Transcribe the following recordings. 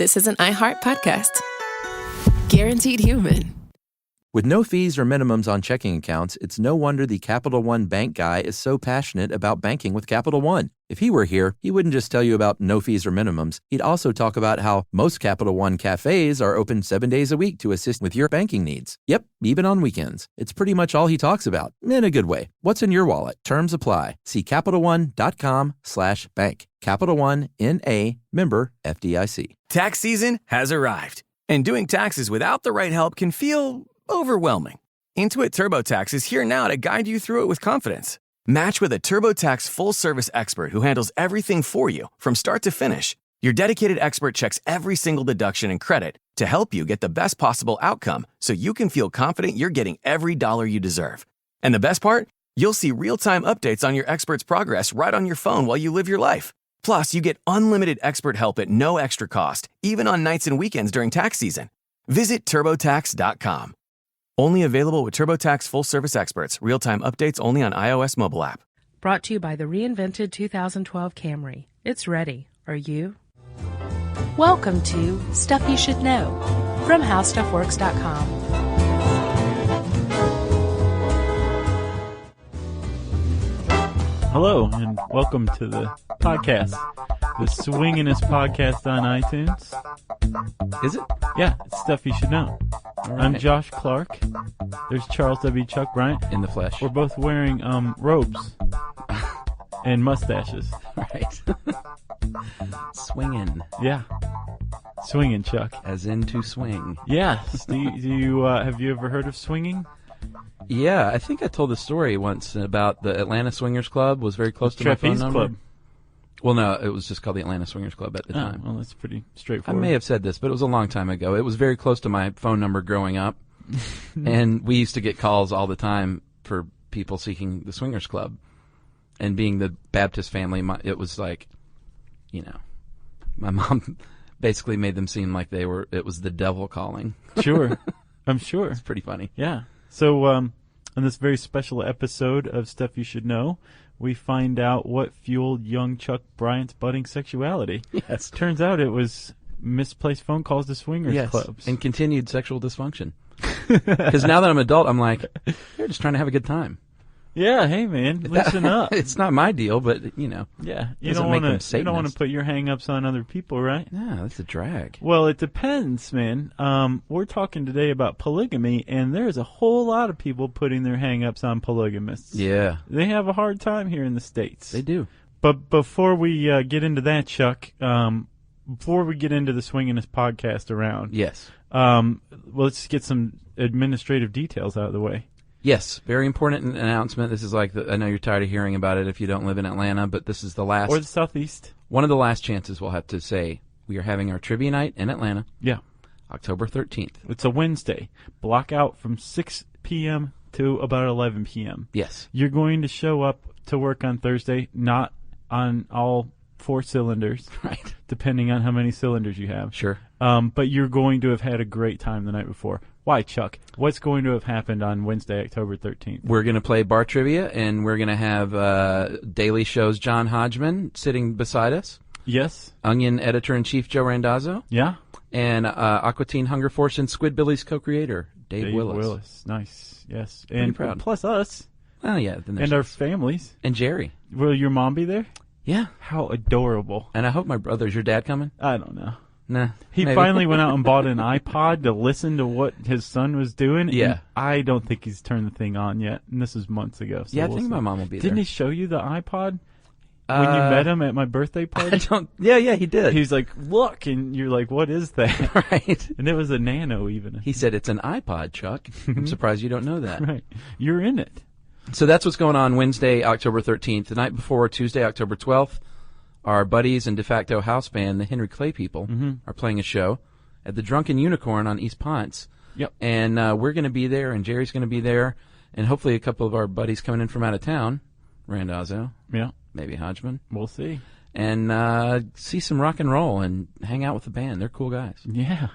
this is an iHeart podcast. Guaranteed human. With no fees or minimums on checking accounts, it's no wonder the Capital One bank guy is so passionate about banking with Capital One. If he were here, he wouldn't just tell you about no fees or minimums. He'd also talk about how most Capital One cafes are open 7 days a week to assist with your banking needs. Yep, even on weekends. It's pretty much all he talks about, in a good way. What's in your wallet? Terms apply. See CapitalOne.com/bank. Capital One, N.A., member FDIC. Tax season has arrived, and doing taxes without the right help can feel overwhelming. Intuit TurboTax is here now to guide you through it with confidence. Match with a TurboTax full-service expert who handles everything for you from start to finish. Your dedicated expert checks every single deduction and credit to help you get the best possible outcome so you can feel confident you're getting every dollar you deserve. And the best part? You'll see real-time updates on your expert's progress right on your phone while you live your life. Plus, you get unlimited expert help at no extra cost, even on nights and weekends during tax season. Visit TurboTax.com. Only available with TurboTax full-service experts. Real-time updates only on iOS mobile app. Brought to you by the reinvented 2012 Camry. It's ready. Are you? Welcome to Stuff You Should Know from HowStuffWorks.com. Hello, and welcome to the podcast, the Swingin'est podcast on iTunes. Is it? Yeah, it's Stuff You Should Know. Right. I'm Josh Clark. There's Charles W. Chuck Bryant. In the flesh. We're both wearing robes and mustaches. Right. Swinging. Yeah. Swinging, Chuck. As in to swing. Yes. Do you have you ever heard of swinging? Yeah, I think I told the story once about the Atlanta Swingers Club was very close to my phone number. Club. Well, no, it was just called the Atlanta Swingers Club at the time. Well, that's pretty I straightforward. may have said this, but it was a long time ago. It was very close to my phone number growing up, and we used to get calls all the time for people seeking the Swingers Club. And being the Baptist family, it was like, my mom basically made them seem like it was the devil calling. Sure. I'm sure. It's pretty funny. Yeah. So, on this very special episode of Stuff You Should Know, we find out what fueled young Chuck Bryant's budding sexuality. Yes. Turns out it was misplaced phone calls to swingers clubs. And continued sexual dysfunction. Because now that I'm an adult, I'm like, they're just trying to have a good time. Yeah, hey man, listen up. It's not my deal, but Yeah, you doesn't don't make them want to. You don't want to Satanists. put your hang-ups on other people, right? Yeah, that's a drag. Well, it depends, man. We're talking today about polygamy, and there's a whole lot of people putting their hang-ups on polygamists. Yeah, They have a hard time here in the States. they do. But before we get into that, Chuck, before we get into the Swingin'est podcast around, Yes. let's get some administrative details out of the way. Yes, very important announcement. This is like, I know you're tired of hearing about it if you don't live in Atlanta, but this is the last, Or the Southeast. one of the last chances we'll have to say we are having our trivia night in Atlanta, Yeah. October 13th. It's a Wednesday. Block out from 6 p.m. to about 11 p.m. Yes. You're going to show up to work on Thursday, not on all 4 cylinders, Right. depending on how many cylinders you have. Sure. But you're going to have had a great time the night before. Why, Chuck? What's going to have happened on Wednesday, October 13th? We're going to play bar trivia, and we're going to have Daily Show's John Hodgman sitting beside us, Yes? Onion editor-in-chief Joe Randazzo, Yeah? and Aqua Teen Hunger Force and Squidbillies co-creator Dave Willis. Nice. Yes. Pretty And proud. plus us Oh, yeah. Then there's and our families. and Jerry. Will your mom be there? Yeah. How adorable. And I hope my brother's your dad coming? I don't know. Nah. He maybe. finally went out and bought an iPod to listen to what his son was doing. Yeah. And I don't think he's turned the thing on yet. And this is months ago. So Yeah, I we'll think see. my mom will be Didn't there. he show you the iPod when you met him at my birthday I party? don't. Yeah, he did. He's like, look, and you're like, what is that? right. And it was a Nano even. He said it's an iPod, Chuck. I'm surprised you don't know that. Right. You're in it. So that's what's going on Wednesday, October 13th. The night before, Tuesday, October 12th, our buddies and de facto house band, the Henry Clay People, are playing a show at the Drunken Unicorn on East Ponce. Yep. And we're going to be there, and Jerry's going to be there, and hopefully a couple of our buddies coming in from out of town, Randazzo, Yeah. maybe Hodgman, We'll see. and see some rock and roll and hang out with the band. They're cool guys. Yeah.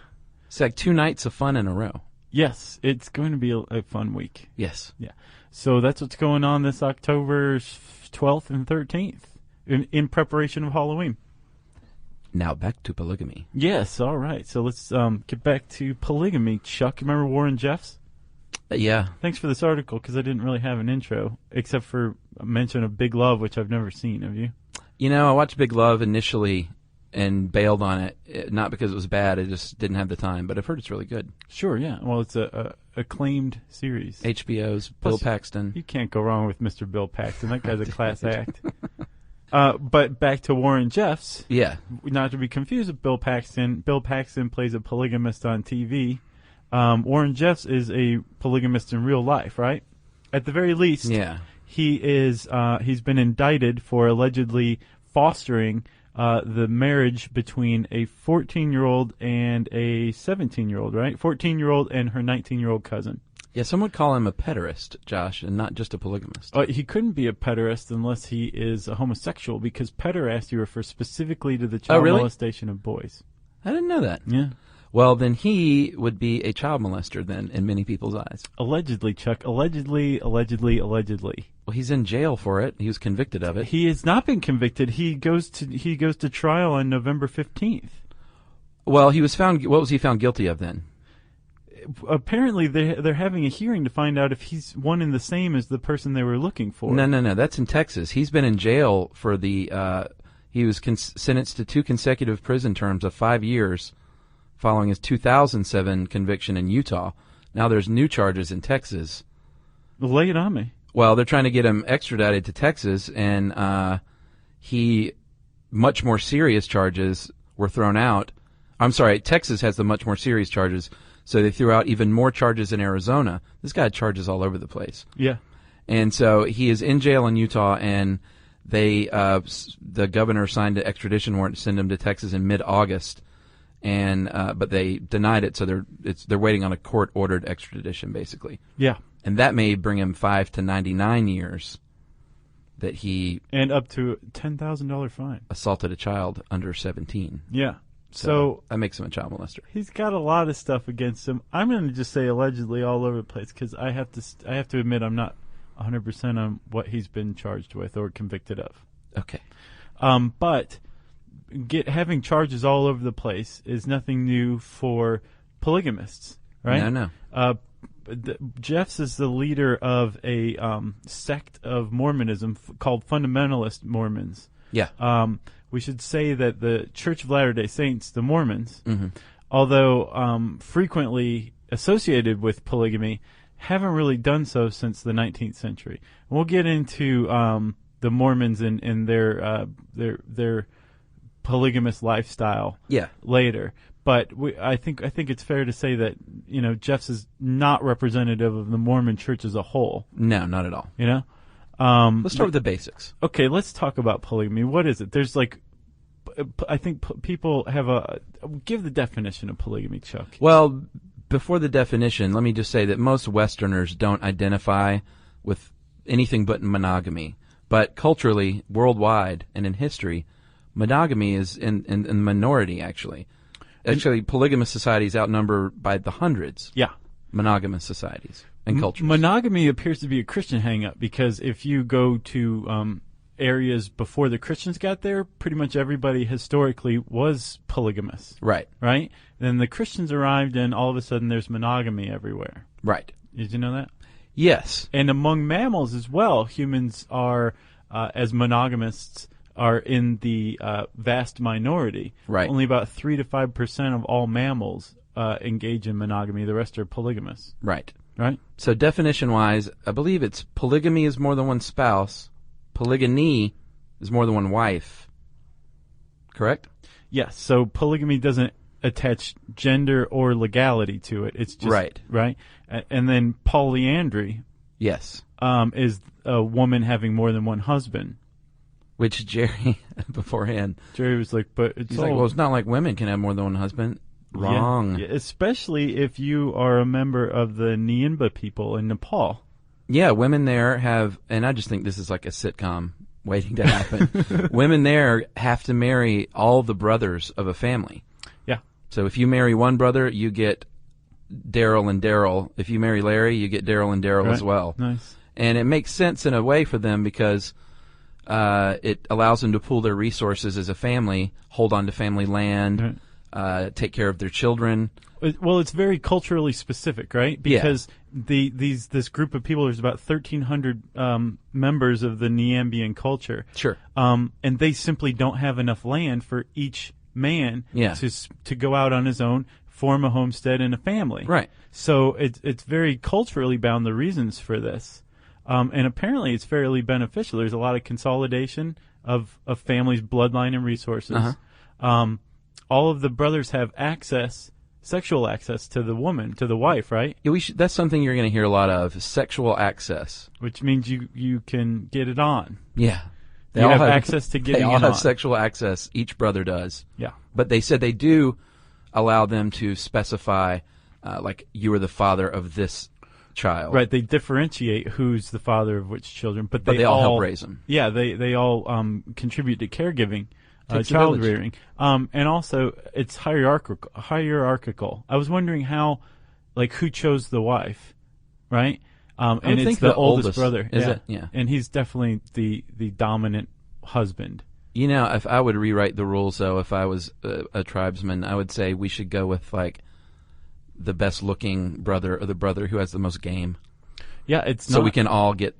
It's like 2 nights of fun in a row. Yes, it's going to be a fun week. Yes. Yeah. So that's what's going on this October 12th and 13th in preparation of Halloween. Now back to polygamy. Yes, all right. So let's get back to polygamy. Chuck, remember Warren Jeffs? Yeah. Thanks for this article, because I didn't really have an intro, except for a mention of Big Love, which I've never seen. Have you? You know, I watched Big Love initially and bailed on it, not because it was bad, I just didn't have the time, but I've heard it's really good. Sure, yeah. Well, it's a acclaimed series. HBO's Plus, Bill Paxton. You can't go wrong with Mr. Bill Paxton. That guy's a class act. But back to Warren Jeffs. Yeah. Not to be confused with Bill Paxton. Bill Paxton plays a polygamist on TV. Warren Jeffs is a polygamist in real life, right? At the very least, Yeah. he's been indicted for allegedly fostering the marriage between a 14-year-old and a 17-year-old, right? 14-year-old and her 19-year-old cousin. Yeah, some would call him a pederast, Josh, and not just a polygamist. He couldn't be a pederast unless he is a homosexual, because pederasty refers specifically to the child molestation of boys. I didn't know that. Yeah. Well, then he would be a child molester then in many people's eyes. Allegedly, Chuck. Allegedly. Well, he's in jail for it. He was convicted of it. He has not been convicted. He goes to trial on November 15th. Well, he was found. What was he found guilty of then? Apparently, they're having a hearing to find out if he's one and the same as the person they were looking for. No. That's in Texas. He's been in jail for the. He was sentenced to 2 consecutive prison terms of 5 years, following his 2007 conviction in Utah. Now there's new charges in Texas. Lay it on me. Well, they're trying to get him extradited to Texas, and much more serious charges were thrown out. I'm sorry, Texas has the much more serious charges, so they threw out even more charges in Arizona. This guy had charges all over the place. Yeah. And so he is in jail in Utah, and the governor signed an extradition warrant to send him to Texas in mid-August, and but they denied it, so they're waiting on a court-ordered extradition, basically. Yeah. And that may bring him 5 to 99 years that he... And up to $10,000 fine. ...assaulted a child under 17. Yeah. So that makes him a child molester. He's got a lot of stuff against him. I'm going to just say allegedly all over the place, because I have to admit I'm not 100% on what he's been charged with or convicted of. Okay. But having charges all over the place is nothing new for polygamists, right? No. Jeffs is the leader of a sect of Mormonism called Fundamentalist Mormons. Yeah. We should say that the Church of Latter-day Saints, the Mormons, Mm-hmm. although frequently associated with polygamy, haven't really done so since the 19th century. We'll get into the Mormons and their polygamous lifestyle later. But I think it's fair to say that, Jeffs is not representative of the Mormon Church as a whole. No, not at all. Let's start with the basics. Okay, let's talk about polygamy. What is it? There's I think people have give the definition of polygamy, Chuck. Well, before the definition, let me just say that most Westerners don't identify with anything but monogamy. But culturally, worldwide, and in history, monogamy is in the minority, actually. Actually, polygamous societies outnumber by the hundreds. Yeah. Monogamous societies and cultures. Monogamy appears to be a Christian hang-up, because if you go to areas before the Christians got there, pretty much everybody historically was polygamous. Right. Right? Then the Christians arrived, and all of a sudden there's monogamy everywhere. Right. Did you know that? Yes. And among mammals as well, humans are, as monogamists, are in the vast minority. Right. Only about 3 to 5% of all mammals engage in monogamy. The rest are polygamous. Right. Right? So definition-wise, I believe it's polygamy is more than one spouse. Polygamy is more than one wife. Correct? Yes. So polygamy doesn't attach gender or legality to it. It's just... Right. Right? And then polyandry... Yes. Is a woman having more than one husband. Which Jerry, beforehand... Jerry was like, but it's He's like, well, it's not like women can have more than one husband. Wrong. Yeah, especially if you are a member of the Nienba people in Nepal. Yeah, women there have, and I just think this is like a sitcom waiting to happen. Women there have to marry all the brothers of a family. Yeah. So if you marry one brother, you get Daryl and Daryl. If you marry Larry, you get Daryl and Daryl as well. Nice. And it makes sense in a way for them because It allows them to pool their resources as a family, hold on to family land, take care of their children. Well, it's very culturally specific, right? Because this group of people, there's about 1,300 members of the Neambian culture. Sure. And they simply don't have enough land for each man to go out on his own, form a homestead and a family. Right. So it's very culturally bound, the reasons for this. And apparently it's fairly beneficial. There's a lot of consolidation of families' bloodline and resources. All of the brothers have sexual access to the woman, to the wife, right? Yeah, that's something you're going to hear a lot of, sexual access. Which means you can get it on. Yeah. They all have access to getting it on. They all have sexual access. Each brother does. Yeah. But they said they do allow them to specify, like, you are the father of this child. Right. They differentiate who's the father of which children. But they all help raise them. Yeah. They all contribute to caregiving. Child rearing. And also, it's hierarchical. I was wondering who chose the wife, right? And it's the oldest brother. Is it? Yeah. And he's definitely the dominant husband. You know, if I would rewrite the rules, though, if I was a tribesman, I would say we should go with, like, the best-looking brother or the brother who has the most game. Yeah, so we can all get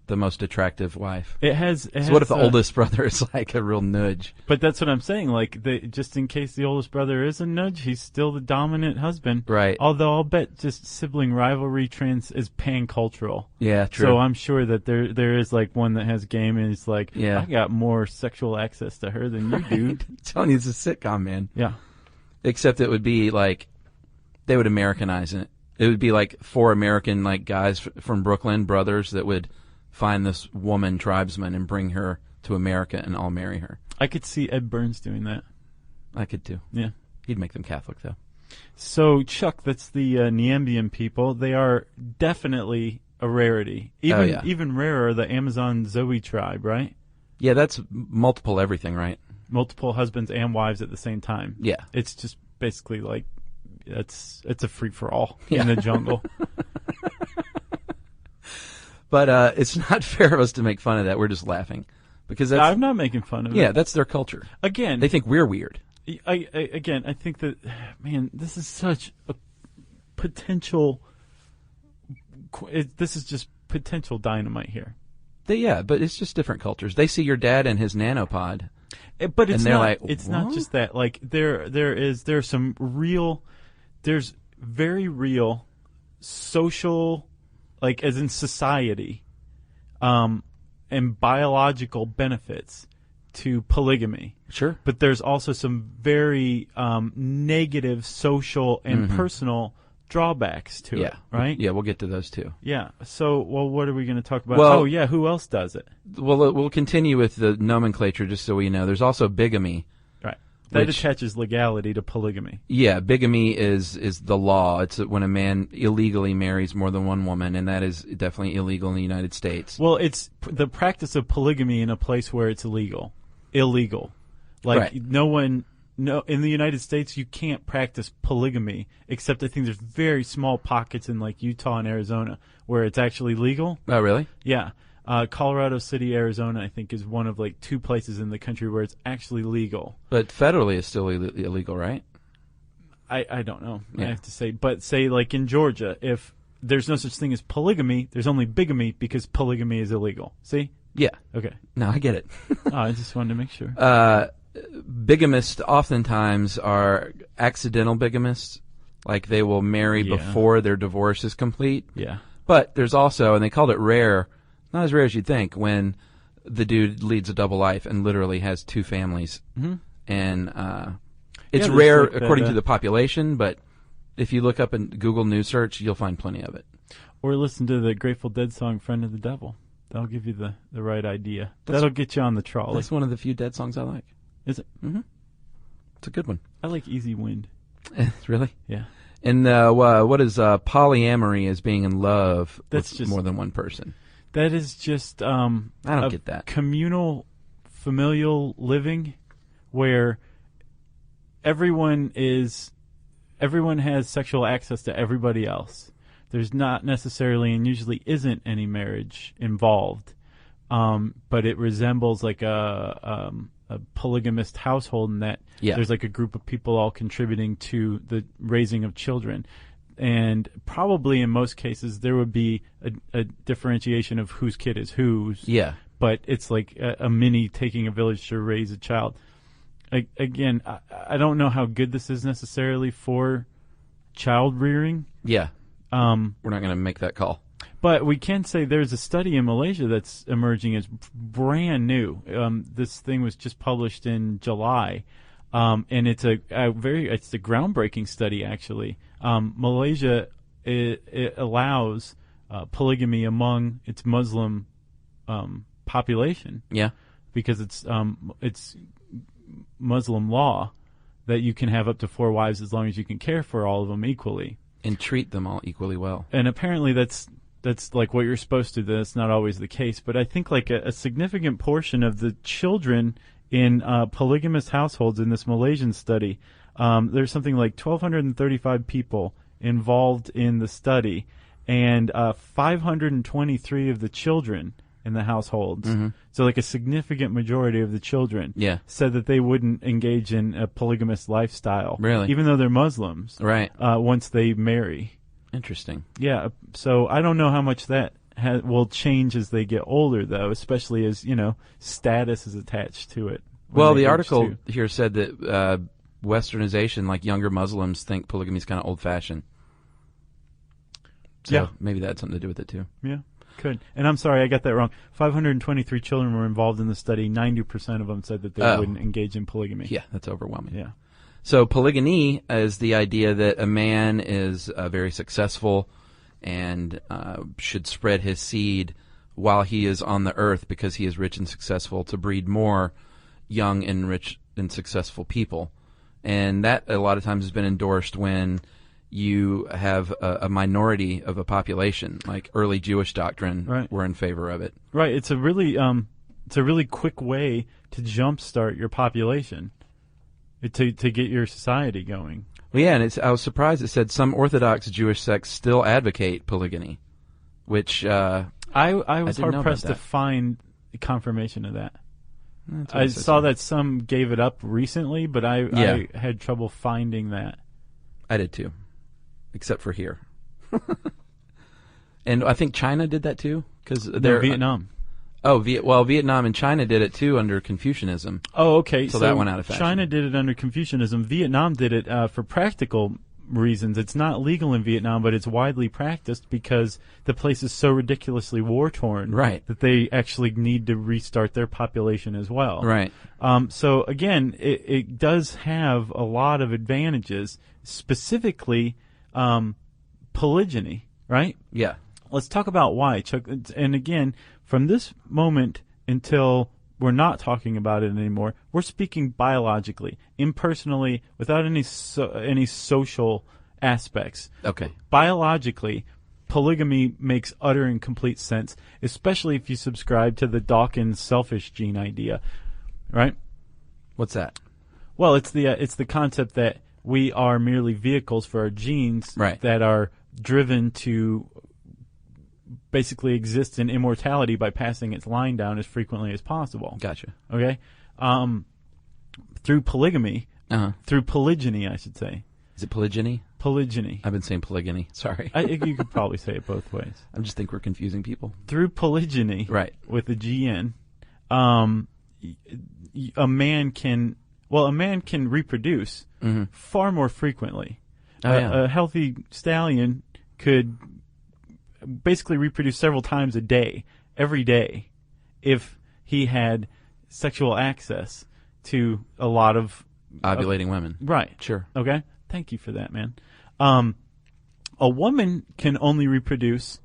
the most attractive wife. It has. So what if the oldest brother is like a real nudge? But that's what I'm saying. Like, just in case the oldest brother is a nudge, he's still the dominant husband. Right. Although I'll bet just sibling rivalry is pan-cultural. Yeah, true. So I'm sure that there is like one that has game and it's like, I got more sexual access to her than you do. I'm telling you, it's a sitcom, man. Yeah. Except it would be like they would Americanize it. It would be like 4 American like guys from Brooklyn, brothers that would find this woman tribesman and bring her to America and all marry her. I could see Ed Burns doing that. I could too. Yeah. He'd make them Catholic, though. So, Chuck, that's the Neambian people. They are definitely a rarity. Even rarer, the Amazon Zoe tribe, right? Yeah, that's multiple everything, right? Multiple husbands and wives at the same time. Yeah. It's just basically like, it's a free-for-all in the jungle. But it's not fair of us to make fun of that. We're just laughing. Because I'm not making fun of it. Yeah, that's their culture. Again, they think we're weird. I think that, man, this is such a potential. This is just potential dynamite here. But it's just different cultures. They see your dad and his nanopod, but and they're not, like, it's what? not just that. Like there's very real social, like as in society, and biological benefits to polygamy. Sure. But there's also some very negative social and personal drawbacks to it, right? Yeah, we'll get to those too. Yeah. So, what are we going to talk about? Well, who else does it? Well, we'll continue with the nomenclature just so we know. There's also bigamy. Right. That attaches legality to polygamy. Yeah, bigamy is the law. It's when a man illegally marries more than one woman, and that is definitely illegal in the United States. Well, it's the practice of polygamy in a place where it's illegal. Like in the United States, you can't practice polygamy, except I think there's very small pockets in like Utah and Arizona where it's actually legal. Oh, really? Yeah. Colorado City, Arizona, I think, is one of like 2 places in the country where it's actually legal. But federally, it's still illegal, right? I don't know. Yeah. I have to say. But say like in Georgia, if there's no such thing as polygamy, there's only bigamy because polygamy is illegal. See? Yeah. Okay. No, I get it. I just wanted to make sure. Bigamists oftentimes are accidental bigamists. Like they will marry before their divorce is complete. Yeah. But there's also, and they called it rare, not as rare as you'd think, when the dude leads a double life and literally has 2 families. Mm-hmm. And it's rare like according to the population, but if you look up in Google News search, you'll find plenty of it. Or listen to the Grateful Dead song, Friend of the Devil. That'll give you the right idea. That'll get you on the trolley. That's one of the few Dead songs I like. Is it? Mm-hmm. It's a good one. I like Easy Wind. Really? Yeah. And what is polyamory as being in love That's with just more than one person? That is just I don't get that. Communal, familial living where everyone has sexual access to everybody else. There's not necessarily and usually isn't any marriage involved, but it resembles like a polygamist household in that there's like a group of people all contributing to the raising of children. And probably in most cases there would be a differentiation of whose kid is whose. Yeah. But it's like a mini taking a village to raise a child. Again, I don't know how good this is necessarily for child rearing. Yeah. We're not going to make that call. But we can say there's a study in Malaysia that's emerging as brand new. This thing was just published in July, and it's a groundbreaking study actually. Malaysia it allows polygamy among its Muslim population. Yeah, because it's Muslim law that you can have up to 4 wives as long as you can care for all of them equally and treat them all equally well. And apparently that's like what you're supposed to do. That's not always the case, but I think like a significant portion of the children in polygamous households in this Malaysian study, there's something like 1,235 people involved in the study, and 523 of the children in the households, so like a significant majority of the children said that they wouldn't engage in a polygamous lifestyle, really, even though they're Muslims, right? Once they marry. Interesting. Yeah, so I don't know how much that will change as they get older, though, especially as, status is attached to it. Well, the article here said that Westernization, like younger Muslims, think polygamy is kind of old-fashioned. So maybe that had something to do with it, too. Yeah, could. And I'm sorry, I got that wrong. 523 children were involved in the study. 90% of them said that they wouldn't engage in polygamy. Yeah, that's overwhelming. Yeah. So polygamy is the idea that a man is very successful and should spread his seed while he is on the earth because he is rich and successful to breed more young and rich and successful people. And that a lot of times has been endorsed when you have a minority of a population, like early Jewish doctrine were in favor of it. Right. It's a really quick way to jumpstart your population. To get your society going. Well, yeah, and I was surprised it said some Orthodox Jewish sects still advocate polygamy, which I was hard-pressed to find confirmation of that. I saw that some gave it up recently, but I had trouble finding that. I did too, except for here. And I think China did that too, because they're Vietnam. Vietnam and China did it too under Confucianism. Oh, okay. So that went out of fashion. China did it under Confucianism. Vietnam did it for practical reasons. It's not legal in Vietnam, but it's widely practiced because the place is so ridiculously war-torn that they actually need to restart their population as well. Right. So, again, it does have a lot of advantages, specifically polygyny, right? Yeah. Let's talk about why, Chuck. And again, from this moment until we're not talking about it anymore, we're speaking biologically, impersonally, without any social aspects. Okay. Biologically, polygamy makes utter and complete sense, especially if you subscribe to the Dawkins selfish gene idea, right? What's that? Well, it's the concept that we are merely vehicles for our genes that are driven to basically exist in immortality by passing its line down as frequently as possible. Gotcha. Okay? Through polygamy, through polygyny, I should say. Is it polygyny? Polygyny. I've been saying polygyny. Sorry. You could probably say it both ways. I just think we're confusing people. Through polygyny, with the GN, a man can reproduce far more frequently. A healthy stallion could basically reproduce several times a day, every day, if he had sexual access to a lot of ovulating women. Right. Sure. Okay. Thank you for that, man. A woman can only reproduce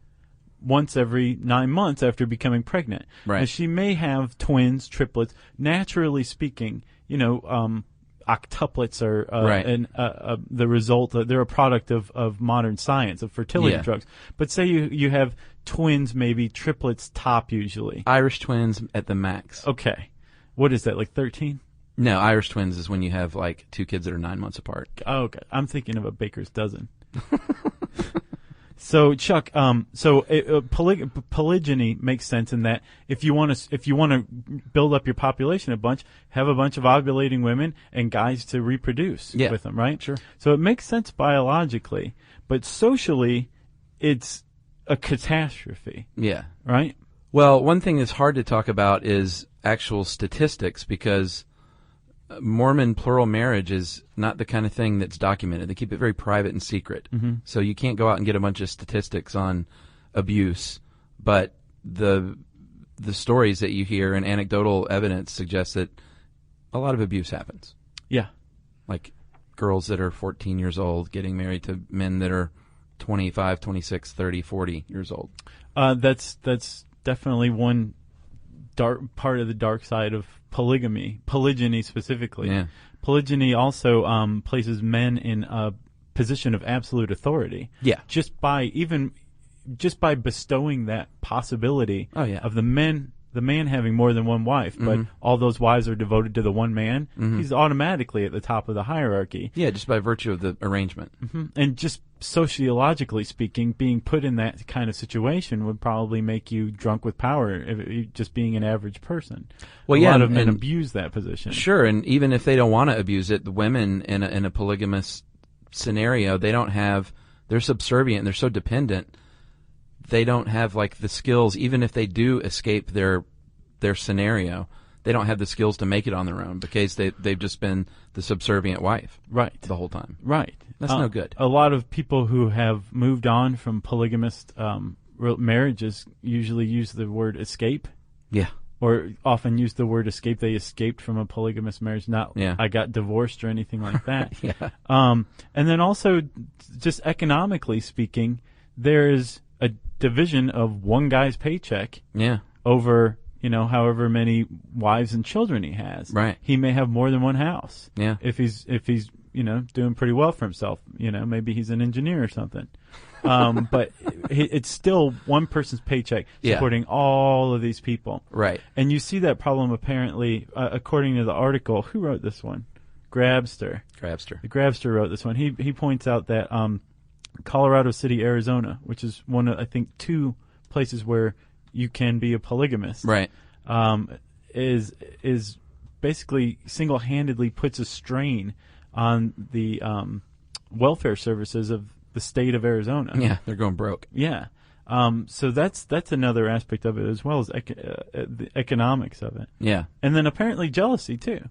once every 9 months after becoming pregnant. Right. And she may have twins, triplets. Naturally speaking, octuplets are the result. They're a product of modern science, of fertility drugs. But say you have twins, maybe triplets top usually. Irish twins at the max. Okay. What is that, like 13? No, Irish twins is when you have like 2 kids that are 9 months apart. Oh, okay. I'm thinking of a baker's dozen. So Chuck, polygyny makes sense in that if you want to build up your population a bunch, have a bunch of ovulating women and guys to reproduce with them, right? Sure. So it makes sense biologically, but socially, it's a catastrophe. Yeah. Right? Well, one thing that's hard to talk about is actual statistics, because Mormon plural marriage is not the kind of thing that's documented. They keep it very private and secret. Mm-hmm. So you can't go out and get a bunch of statistics on abuse, but the stories that you hear and anecdotal evidence suggests that a lot of abuse happens. Yeah. Like girls that are 14 years old getting married to men that are 25, 26, 30, 40 years old. That's definitely one dark part of the dark side of polygyny specifically. Yeah. Polygyny also places men in a position of absolute authority. Yeah. Just by bestowing that possibility of the man having more than one wife, but all those wives are devoted to the one man, he's automatically at the top of the hierarchy. Yeah, just by virtue of the arrangement. Mm-hmm. And just sociologically speaking, being put in that kind of situation would probably make you drunk with power, just being an average person. Well, a lot of men abuse that position. Sure, and even if they don't want to abuse it, the women in a polygamous scenario, they're subservient, they're so dependent, they don't have like the skills, even if they do escape their scenario, they don't have the skills to make it on their own because they've just been the subservient wife the whole time. Right. That's no good. A lot of people who have moved on from polygamous marriages usually use the word escape. Yeah. Or often use the word escape. They escaped from a polygamous marriage, not I got divorced or anything like that. Yeah. And then also, just economically speaking, there's a division of one guy's paycheck over however many wives and children he has. Right. He may have more than one house. Yeah. If he's doing pretty well for himself, maybe he's an engineer or something. But it's still one person's paycheck supporting all of these people. Right. And you see that problem apparently, according to the article. Who wrote this one? Grabster. The Grabster wrote this one. He points out that Colorado City, Arizona, which is one of, I think, two places where you can be a polygamist, right? Is basically single-handedly puts a strain on the welfare services of the state of Arizona. Yeah, they're going broke. Yeah. So that's another aspect of it, as well as the economics of it. Yeah. And then apparently jealousy too.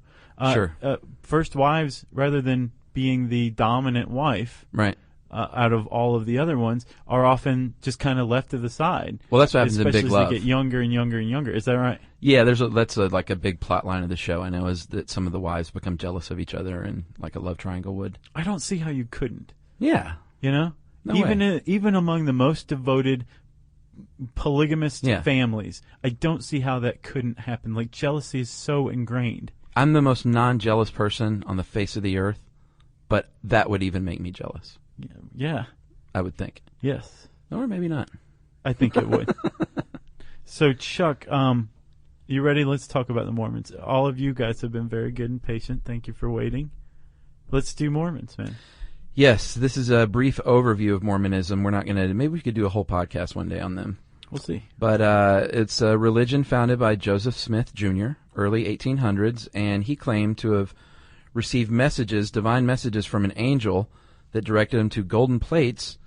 Sure. First wives, rather than being the dominant wife, right, out of all of the other ones, are often just kind of left to the side. Well, that's what happens in Big Love. Especially as they get younger and younger and younger. Is that right? Yeah, that's like a big plot line of the show, I know, is that some of the wives become jealous of each other, and like a love triangle would. I don't see how you couldn't. Yeah. No even among the most devoted polygamist families, I don't see how that couldn't happen. Like, jealousy is so ingrained. I'm the most non-jealous person on the face of the earth, but that would even make me jealous. Yeah. I would think. Yes. Or maybe not. I think it would. So, Chuck, you ready? Let's talk about the Mormons. All of you guys have been very good and patient. Thank you for waiting. Let's do Mormons, man. Yes, this is a brief overview of Mormonism. We're not going to... Maybe we could do a whole podcast one day on them. We'll see. But it's a religion founded by Joseph Smith, Jr., early 1800s, and he claimed to have received divine messages from an angel that directed him to golden plates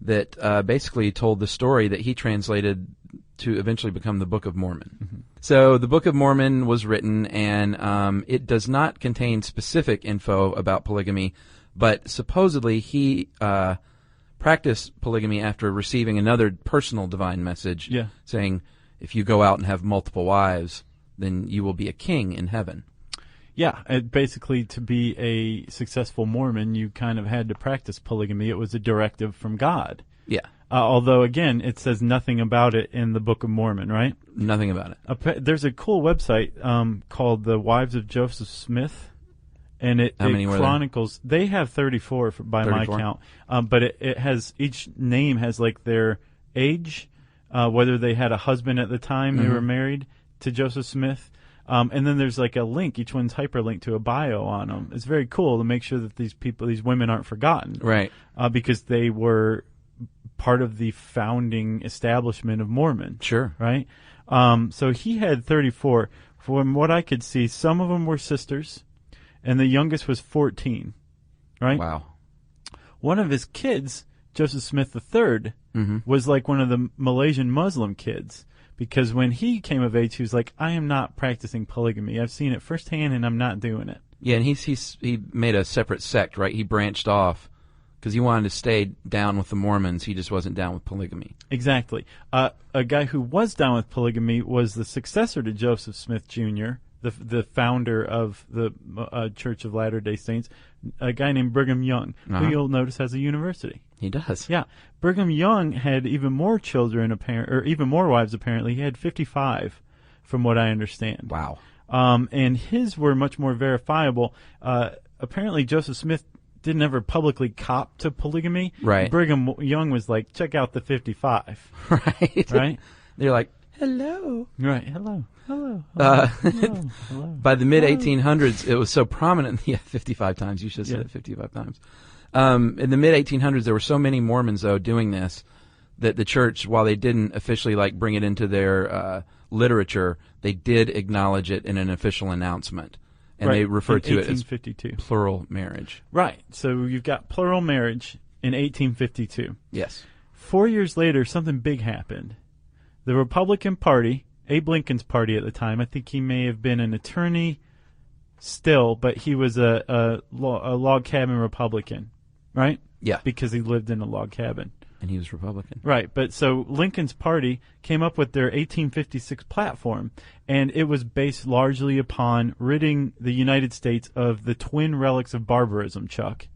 that basically told the story that he translated to eventually become the Book of Mormon. Mm-hmm. So the Book of Mormon was written, and it does not contain specific info about polygamy, but supposedly he practiced polygamy after receiving another personal divine message saying, if you go out and have multiple wives, then you will be a king in heaven. Yeah, basically, to be a successful Mormon, you kind of had to practice polygamy. It was a directive from God. Yeah. Although, again, it says nothing about it in the Book of Mormon, right? Nothing about it. There's a cool website called The Wives of Joseph Smith, and it chronicles. They have 34 by 34? My count, but it has, each name has like their age, whether they had a husband at the time they were married to Joseph Smith. And then there's like a link. Each one's hyperlinked to a bio on them. It's very cool to make sure that these women aren't forgotten. Right. Because they were part of the founding establishment of Mormon. Sure. Right? So he had 34. From what I could see, some of them were sisters, and the youngest was 14. Right? Wow. One of his kids, Joseph Smith III, was like one of the Malaysian Muslim kids, because when he came of age, he was like, I am not practicing polygamy. I've seen it firsthand, and I'm not doing it. Yeah, and he made a separate sect, right? He branched off because he wanted to stay down with the Mormons. He just wasn't down with polygamy. Exactly. A guy who was down with polygamy was the successor to Joseph Smith Jr., the founder of the Church of Latter-day Saints, a guy named Brigham Young, who you'll notice has a university. He does. Yeah. Brigham Young had even more children, or even more wives, apparently. He had 55, from what I understand. Wow. And his were much more verifiable. Apparently, Joseph Smith didn't ever publicly cop to polygamy. Right. Brigham Young was like, check out the 55. Right. Right? They're like, hello. Right. Hello. Hello. Hello. Hello. By the mid-1800s, it was so prominent. Yeah, 55 times. You should have said it 55 times. In the mid-1800s, there were so many Mormons, though, doing this that the church, while they didn't officially bring it into their literature, they did acknowledge it in an official announcement. And they referred to it as plural marriage. Right. So you've got plural marriage in 1852. Yes. 4 years later, something big happened. The Republican Party, Abe Lincoln's party at the time, I think he may have been an attorney still, but he was a log cabin Republican, right? Yeah. Because he lived in a log cabin. And he was Republican. Right, but so Lincoln's party came up with their 1856 platform, and it was based largely upon ridding the United States of the twin relics of barbarism, Chuck.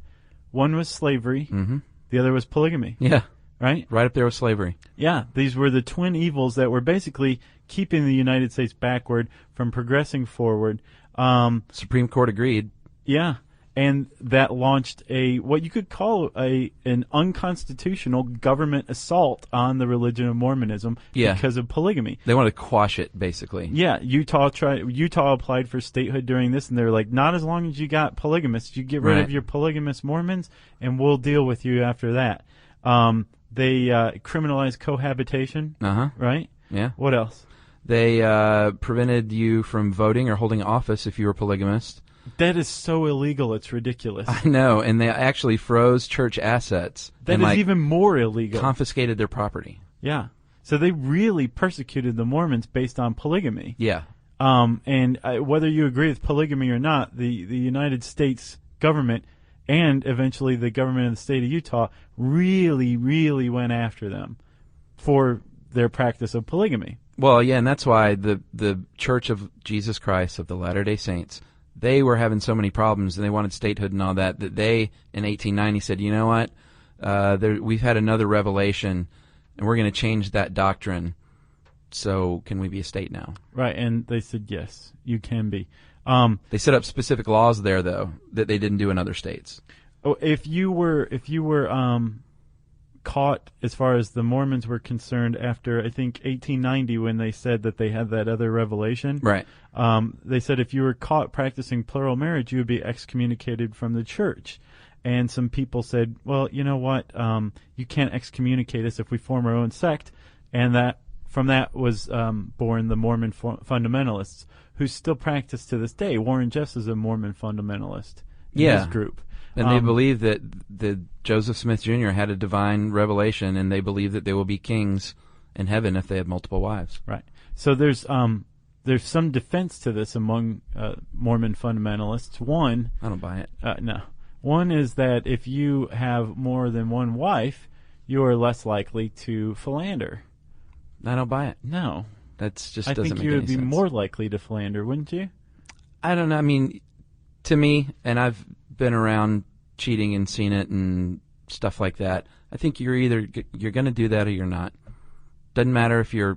One was slavery, the other was polygamy. Yeah. Right? Right up there with slavery. Yeah, these were the twin evils that were basically keeping the United States backward from progressing forward. Supreme Court agreed. Yeah. And that launched what you could call an unconstitutional government assault on the religion of Mormonism because of polygamy. They wanted to quash it, basically. Yeah, Utah applied for statehood during this, and they're like, not as long as you got polygamists. You get rid of your polygamous Mormons, and we'll deal with you after that. They criminalized cohabitation, right? Yeah. What else? They prevented you from voting or holding office if you were polygamist. That is so illegal, it's ridiculous. I know, and they actually froze church assets. That is even more illegal. Confiscated their property. Yeah. So they really persecuted the Mormons based on polygamy. Yeah. And whether you agree with polygamy or not, the United States government and eventually the government of the state of Utah really, really went after them for their practice of polygamy. Well, yeah, and that's why the Church of Jesus Christ of the Latter-day Saints, they were having so many problems, and they wanted statehood and all that they, in 1890, said, you know what, we've had another revelation, and we're going to change that doctrine, so can we be a state now? Right, and they said, yes, you can be. They set up specific laws there, though, that they didn't do in other states. Oh, if you were caught, as far as the Mormons were concerned, after I think 1890, when they said that they had that other revelation, right? They said if you were caught practicing plural marriage, you would be excommunicated from the church. And some people said, well, you know what? You can't excommunicate us if we form our own sect. And from that was born the Mormon fundamentalists, who still practice to this day. Warren Jeffs is a Mormon fundamentalist in his group. And they believe that Joseph Smith Jr. had a divine revelation, and they believe that they will be kings in heaven if they have multiple wives. Right. So there's some defense to this among Mormon fundamentalists. One, I don't buy it. No. One is that if you have more than one wife, you are less likely to philander. I don't buy it. No. That's just I doesn't think make you any would be sense. more likely to philander, wouldn't you? I don't know. I mean, to me, and I've been around cheating and seen it and stuff like that, I think you're going to do that or you're not. Doesn't matter if you're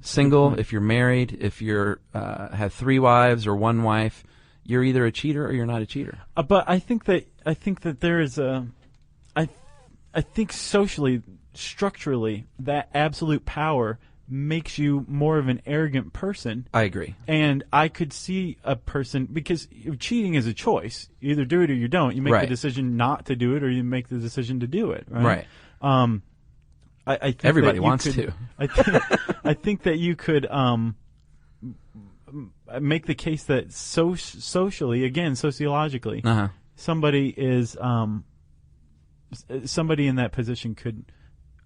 single, if you're married, if you're have 3 wives or 1 wife. You're either a cheater or you're not a cheater. But I think that there is I think socially, structurally, that absolute power makes you more of an arrogant person. I agree. And I could see a person, because cheating is a choice. You either do it or you don't. You make the decision not to do it, or you make the decision to do it. Right. I think Everybody that you wants could- to. I think that you could make the case that socially, again, sociologically, Uh-huh. somebody is somebody in that position could,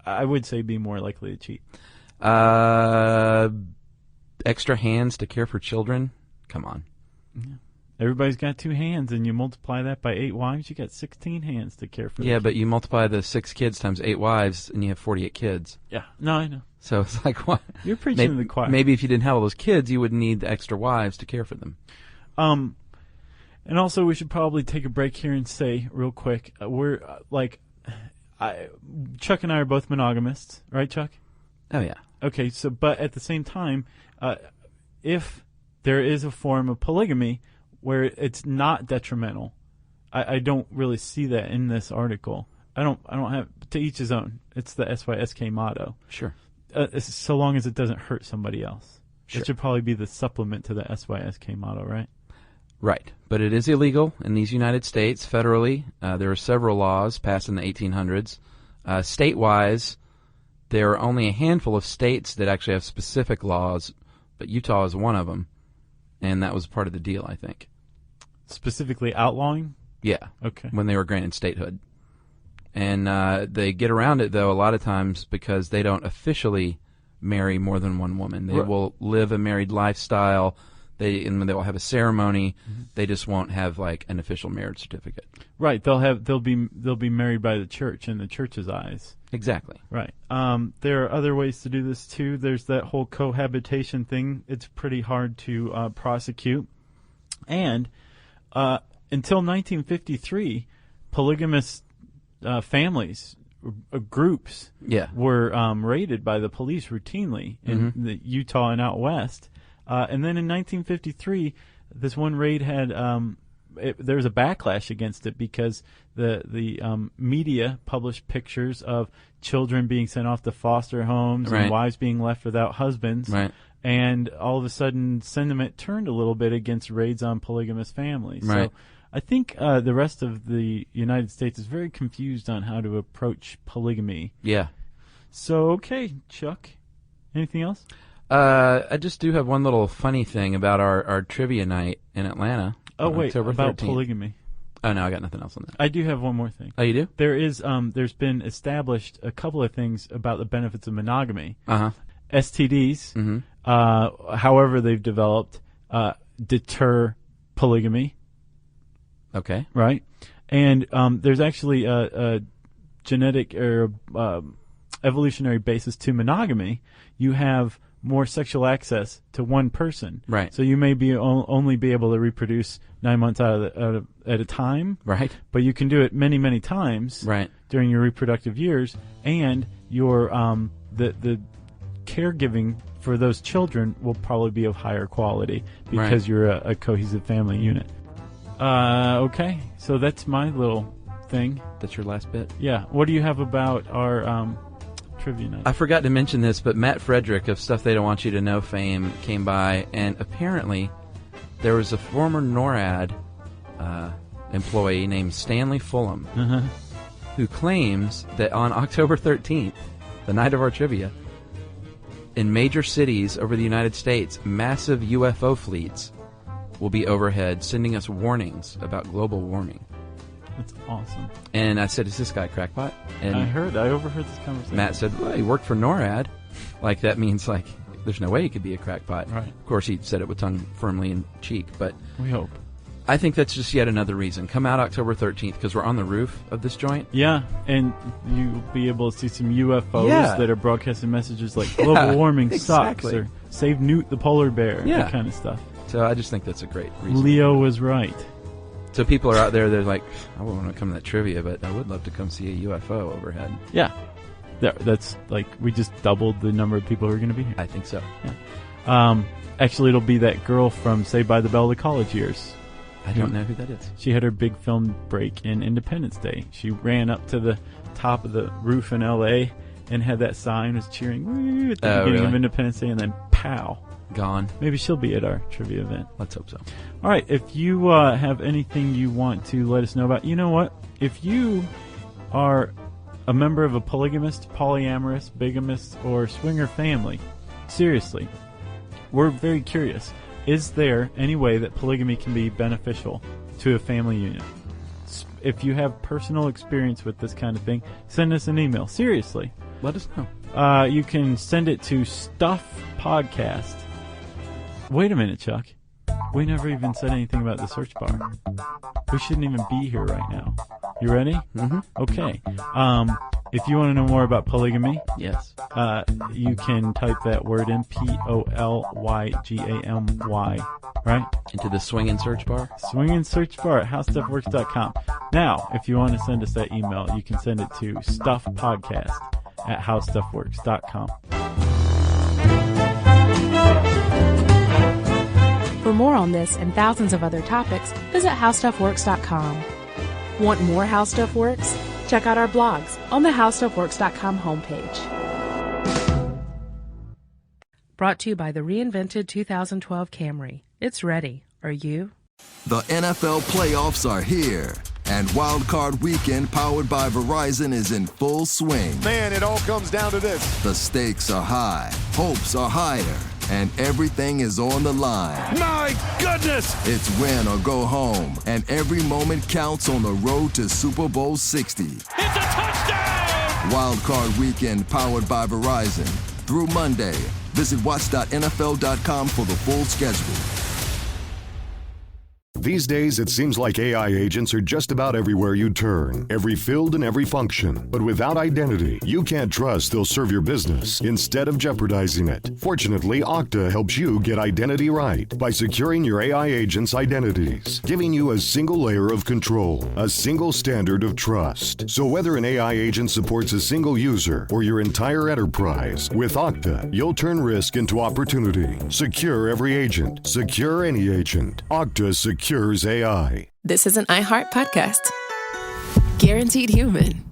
I would say, be more likely to cheat. Extra hands to care for children? Come on. Yeah. Everybody's got 2 hands, and you multiply that by 8 wives, you got 16 hands to care for. Yeah, but you multiply the 6 kids times 8 wives, and you have 48 kids. Yeah, no, I know. So it's like, what? You're preaching to the choir. Maybe if you didn't have all those kids, you wouldn't need the extra wives to care for them. And also, we should probably take a break here and say real quick, we're Chuck and I are both monogamists, right, Chuck? Oh, yeah. Okay, so but at the same time, if there is a form of polygamy where it's not detrimental, I don't really see that in this article. I don't have, to each his own. It's the SYSK motto. Sure. So long as it doesn't hurt somebody else. Sure. It should probably be the supplement to the SYSK motto, right? Right. But it is illegal in these United States federally. There are several laws passed in the 1800s. State-wise, there are only a handful of states that actually have specific laws, but Utah is one of them, and that was part of the deal, I think. Specifically outlawing? Yeah. Okay. When they were granted statehood. And they get around it, though, a lot of times because they don't officially marry more than one woman. They will live a married lifestyle. They will have a ceremony. Mm-hmm. They just won't have like an official marriage certificate. Right. They'll be married by the church in the church's eyes. Exactly. Right. There are other ways to do this too. There's that whole cohabitation thing. It's pretty hard to prosecute. And until 1953, polygamous families, groups, were raided by the police routinely in the Utah and out west. And then in 1953, this one raid had there was a backlash against it because the media published pictures of children being sent off to foster homes and wives being left without husbands. Right. And all of a sudden, sentiment turned a little bit against raids on polygamous families. Right. So I think the rest of the United States is very confused on how to approach polygamy. Yeah. So, okay, Chuck, anything else? I just do have one little funny thing about our trivia night in Atlanta. Oh, wait, October about 13th. polygamy. Oh, no, I got nothing else on that. I do have one more thing. Oh, you do? There is, there's been established a couple of things about the benefits of monogamy. Uh-huh. STDs, however they've developed, deter polygamy. Okay. Right? And there's actually a genetic or evolutionary basis to monogamy. You have more sexual access to one person. Right. So you may be only be able to reproduce 9 months at a time. Right. But you can do it many, many times. Right. During your reproductive years, and your the caregiving for those children will probably be of higher quality because you're a cohesive family unit. Okay, so that's my little thing. That's your last bit? Yeah. What do you have about our trivia night? I forgot to mention this, but Matt Frederick of Stuff They Don't Want You to Know fame came by, and apparently there was a former NORAD employee named Stanley Fulham who claims that on October 13th, the night of our trivia, in major cities over the United States, massive UFO fleets will be overhead sending us warnings about global warming. That's awesome. And I said, is this guy a crackpot? And I overheard this conversation. Matt said, well, he worked for NORAD. Like, that means, like, there's no way he could be a crackpot. Right. Of course, he said it with tongue firmly in cheek, but we hope. I think that's just yet another reason. Come out October 13th, because we're on the roof of this joint. Yeah, and you'll be able to see some UFOs that are broadcasting messages like global warming sucks or save Newt the polar bear, that kind of stuff. So I just think that's a great reason. Leo was right. So people are out there, they're like, I wouldn't want to come to that trivia, but I would love to come see a UFO overhead. Yeah. That's like, we just doubled the number of people who are going to be here. I think so. Yeah. Actually, it'll be that girl from Saved by the Bell, the college years. I don't know who that is. She had her big film break in Independence Day. She ran up to the top of the roof in L.A. and had that sign, was cheering woo at the beginning of Independence Day, and then pow. Gone. Maybe she'll be at our trivia event. Let's hope so. All right, if you have anything you want to let us know about, you know what? If you are a member of a polygamist, polyamorous, bigamist, or swinger family? Seriously, we're very curious. Is there any way that polygamy can be beneficial to a family union? If you have personal experience with this kind of thing, send us an email. Seriously. Let us know. You can send it to Stuff Podcast. Wait a minute, Chuck. We never even said anything about the search bar. We shouldn't even be here right now. You ready? Mm-hmm. Okay. If you want to know more about polygamy, Yes. you can type that word in, Polygamy, right? Into the swing and search bar? Swing and search bar at howstuffworks.com. Now, if you want to send us that email, you can send it to stuffpodcast@howstuffworks.com. For more on this and thousands of other topics, visit howstuffworks.com. Want more How Stuff Works? Check out our blogs on the howstuffworks.com homepage. Brought to you by the reinvented 2012 Camry. It's ready. Are you? The NFL playoffs are here, and Wild Card Weekend powered by Verizon is in full swing. Man, it all comes down to this. The stakes are high, hopes are higher, and everything is on the line. My goodness! It's win or go home, and every moment counts on the road to Super Bowl 60. It's a touchdown! Wild Card Weekend powered by Verizon. Through Monday, visit watch.nfl.com for the full schedule. These days, it seems like AI agents are just about everywhere you turn, every field and every function. But without identity, you can't trust they'll serve your business instead of jeopardizing it. Fortunately, Okta helps you get identity right by securing your AI agents' identities, giving you a single layer of control, a single standard of trust. So whether an AI agent supports a single user or your entire enterprise, with Okta, you'll turn risk into opportunity. Secure every agent. Secure any agent. Okta secures AI. This is an iHeart podcast. Guaranteed human.